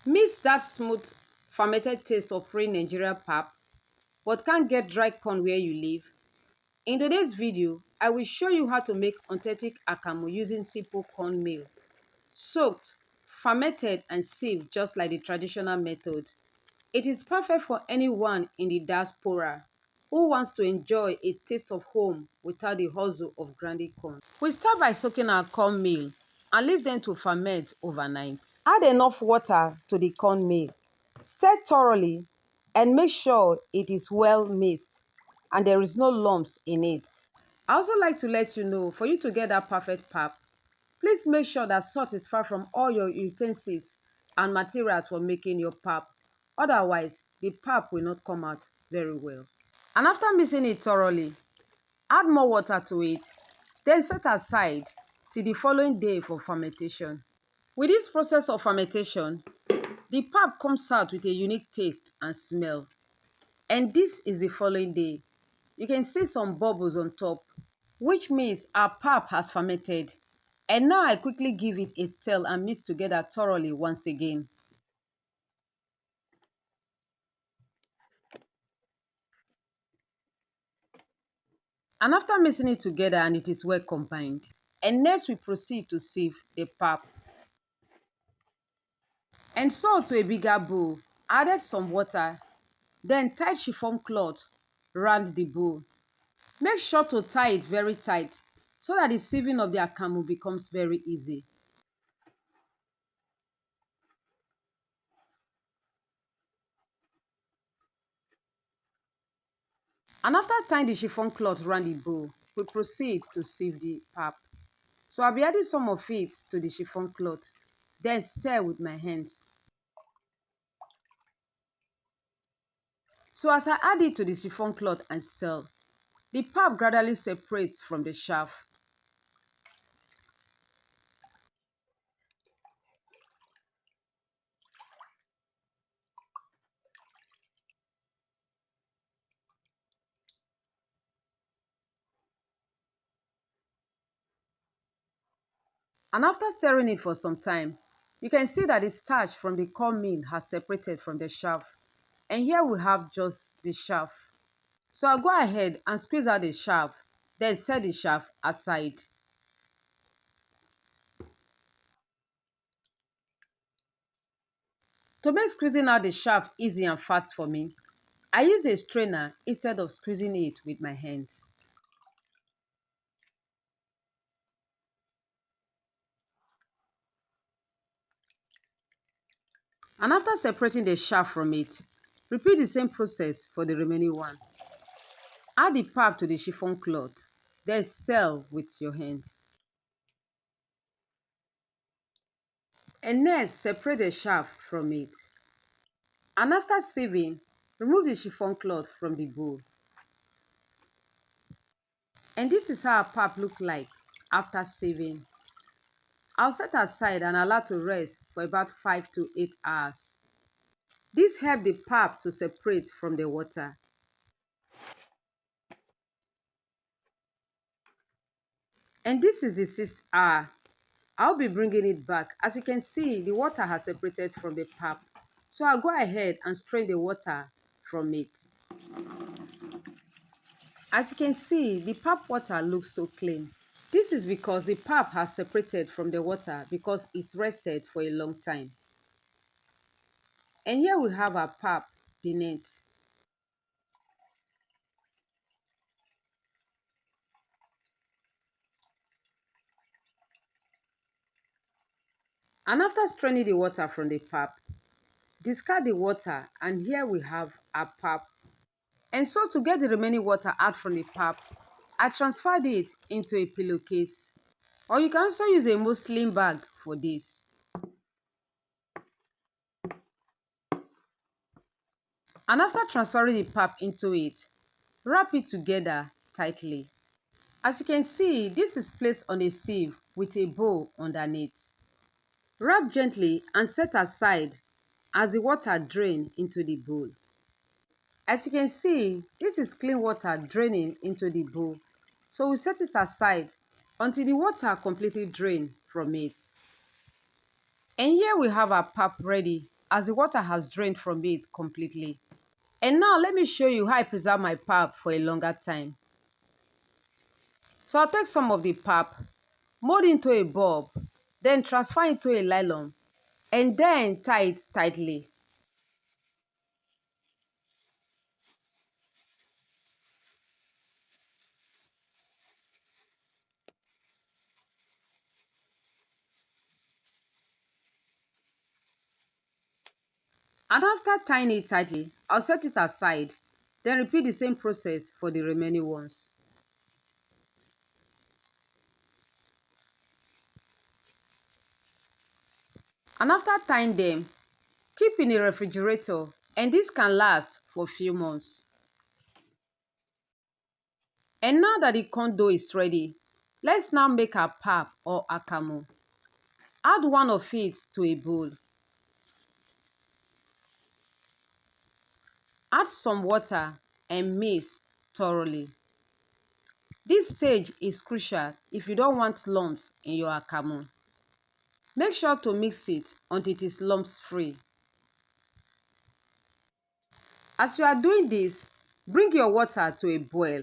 Miss that smooth, fermented taste of real Nigerian pap, but can't get dry corn where you live? In today's video, I will show you how to make authentic Akamu using simple cornmeal, soaked, fermented, and sieved just like the traditional method. It is perfect for anyone in the diaspora who wants to enjoy a taste of home without the hustle of grinding corn. We start by soaking our cornmeal and leave them to ferment overnight. Add enough water to the cornmeal. Stir thoroughly and make sure it is well mixed and there is no lumps in it. I also like to let you know, for you to get that perfect pap, please make sure that salt is far from all your utensils and materials for making your pap. Otherwise, the pap will not come out very well. And after mixing it thoroughly, add more water to it, then set aside till the following day for fermentation. With this process of fermentation, the pap comes out with a unique taste and smell. And this is the following day. You can see some bubbles on top, which means our pap has fermented. And now I quickly give it a stir and mix together thoroughly once again. And after mixing it together and it is well combined, and next we proceed to sieve the pap. And so to a bigger bowl, added some water, then tied chiffon cloth round the bowl. Make sure to tie it very tight so that the sieving of the akamu becomes very easy. And after tying the chiffon cloth around the bowl, we proceed to sieve the pap. So I'll be adding some of it to the chiffon cloth, then stir with my hands. So as I add it to the chiffon cloth and stir, the pap gradually separates from the chaff. And after stirring it for some time, you can see that the starch from the cornmeal has separated from the chaff. And here we have just the chaff. So I'll go ahead and squeeze out the chaff, then set the chaff aside. To make squeezing out the chaff easy and fast for me, I use a strainer instead of squeezing it with my hands. And after separating the chaff from it, repeat the same process for the remaining one. Add the pap to the chiffon cloth, then stir with your hands. And next, separate the chaff from it. And after sieving, remove the chiffon cloth from the bowl. And this is how a pap looks like after sieving. I'll set aside and allow to rest for about 5 to 8 hours. This helps the pap to separate from the water. And this is the 6th hour. I'll be bringing it back. As you can see, the water has separated from the pap. So I'll go ahead and strain the water from it. As you can see, the pap water looks so clean. This is because the pap has separated from the water because it's rested for a long time. And here we have our pap beneath. And after straining the water from the pap, discard the water and here we have our pap. And so to get the remaining water out from the pap, I transferred it into a pillowcase. Or you can also use a muslin bag for this. And after transferring the pap into it, wrap it together tightly. As you can see, this is placed on a sieve with a bowl underneath. Wrap gently and set aside as the water drains into the bowl. As you can see, this is clean water draining into the bowl. So we set it aside until the water completely drains from it. And here we have our pap ready as the water has drained from it completely. And now let me show you how I preserve my pap for a longer time. So I'll take some of the pap, mold into a bulb, then transfer into a nylon, and then tie it tightly. And after tying it tightly, I'll set it aside, then repeat the same process for the remaining ones. And after tying them, keep in the refrigerator, and this can last for a few months. And now that the corn dough is ready, let's now make our pap or akamu. Add one of it to a bowl. Add some water and mix thoroughly. This stage is crucial if you don't want lumps in your akamu. Make sure to mix it until it is lumps free. As you are doing this, bring your water to a boil.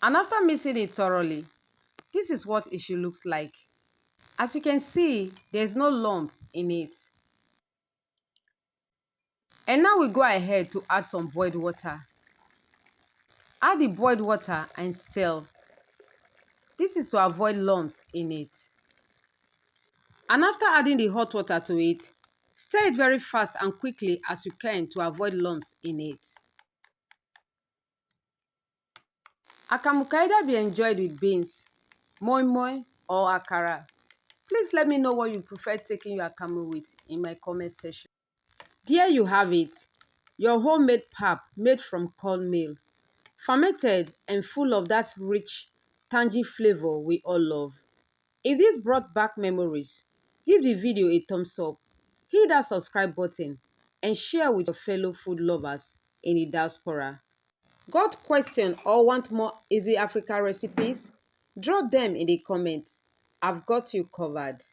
And after mixing it thoroughly, this is what it should look like. As you can see, there's no lump in it. And now we go ahead to add some boiled water. Add the boiled water and stir. This is to avoid lumps in it. And after adding the hot water to it, stir it very fast and quickly as you can to avoid lumps in it. Akamu can either be enjoyed with beans, moi moi, or akara. Please let me know what you prefer taking your akamu with in my comment section. There you have it, your homemade pap made from cornmeal, fermented and full of that rich, tangy flavor we all love. If this brought back memories, give the video a thumbs up, hit that subscribe button, and share with your fellow food lovers in the diaspora. Got question or want more easy Africa recipes? Drop them in the comments. I've got you covered.